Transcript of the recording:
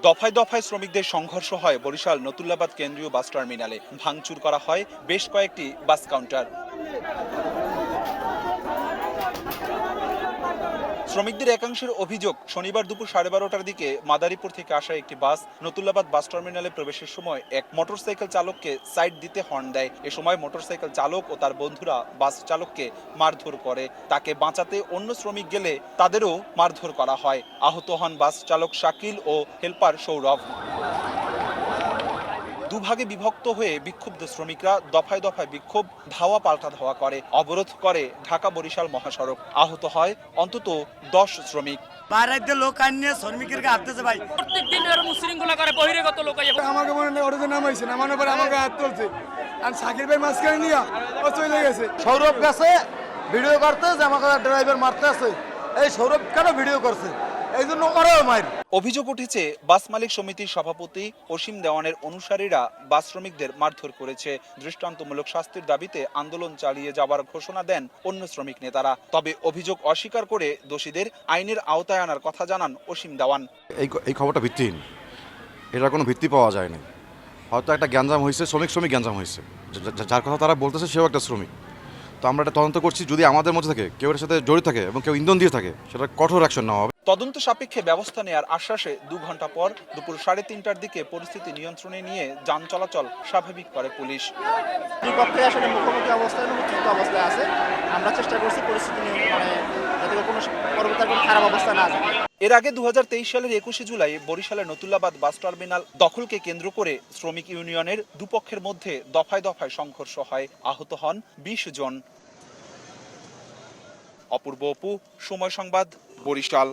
দফায় দফায় শ্রমিকদের সংঘর্ষ হয় বরিশাল নতুল্লাবাদ কেন্দ্রীয় বাস টার্মিনালে। ভাঙচুর করা হয় বেশ কয়েকটি বাস কাউন্টার। শ্রমিকদের একাংশের অভিযোগ, শনিবার দুপুর 12:30টার দিকে মাদারীপুর থেকে আসা একটি বাস নতুল্লাবাদ বাস টার্মিনালে প্রবেশের সময় এক মোটরসাইকেল চালককে সাইড দিতে হর্ন দেয়। এ সময় মোটরসাইকেল চালক ও তার বন্ধুরা বাস চালককে মারধর করে। তাকে বাঁচাতে অন্য শ্রমিক গেলে তাদেরও মারধর করা হয়। আহত হন বাস চালক শাকিল ও হেলপার সৌরভ। দুভাগে বিভক্ত হয়ে বিক্ষুব্ধ শ্রমিকরা দফায় দফায় বিক্ষোভ, ধাওয়া পাল্টা ধাওয়া করে, অবরোধ করে ঢাকা বরিশাল মহাসড়ক। আহত হয় অন্তত 10 শ্রমিক। বাইরের লোক আনিয়ে শ্রমিকের হাঁটতেছে ভাই, প্রত্যেকদিন এরকম উশৃঙ্খলা করে বহিরাগত লোক। আমাকে মনে হয় ওরা নামাইছে, নামানোর পরে আমাকে হাত তুলছে আর শাকিল ভাই মাঝখানে নিয়ে ও চলে গেছে। সৌরভ গেছে ভিডিও করতে যে আমাকে ড্রাইভার মারতে আছে, এই সৌরভ কেন ভিডিও করছে, এই জন্য ওরাও মার। অভিযোগ উঠেছে বাস মালিক সমিতির সভাপতি অসীম দেওয়ানের অনুসারীরা বাস শ্রমিকদের মারধর করেছে। দৃষ্টান্তমূলক শাস্তির দাবিতে আন্দোলন চালিয়ে যাওয়ার ঘোষণা দেন অন্য শ্রমিক নেতারা। তবে অভিযোগ অস্বীকার করে দোষীদের আইনের আওতায় আনার কথা জানান অসীম দেওয়ান। এই খবরটা ভিত্তিহীন, এটার কোনো ভিত্তি পাওয়া যায়নি। হয়তো একটা গ্যাঞ্জাম হয়েছে, শ্রমিক গ্যাঞ্জাম হয়েছে, যার কথা তারা বলতেছে সেও একটা শ্রমিক। তো আমরা এটা তদন্ত করছি, যদি আমাদের মধ্যে থাকে কেউ এর সাথে জড়িত থাকে এবং কেউ ইন্ধন দিয়ে থাকে, সেটা কঠোর অ্যাকশন নেওয়া হবে। তদন্ত সাপেক্ষে ব্যবস্থা নেওয়ার আশ্বাসে 2 ঘন্টা পর দুপুর 3:30টার দিকে পরিস্থিতি নিয়ন্ত্রণে নিয়ে যান চলাচল স্বাভাবিক করে পুলিশ। দুই পক্ষে আসলে মুখোমুখি অবস্থায় উত্তেজিত অবস্থায় আছে। আমরা চেষ্টা করছি পরিস্থিতি নিয়ন্ত্রণে, যাতে কোনো পরবর্তী কোনো খারাপ অবস্থা না যায়। এর আগে 2023 সালের 21 জুলাই বরিশালের নতুল্লাবাদ বাস টার্মিনাল দখলকে কেন্দ্র করে শ্রমিক ইউনিয়নের দুপক্ষের মধ্যে দফায় দফায় সংঘর্ষ হয়। আহত হন 20 জন। অপূর্ব অপু, সময় সংবাদ, বরিশাল।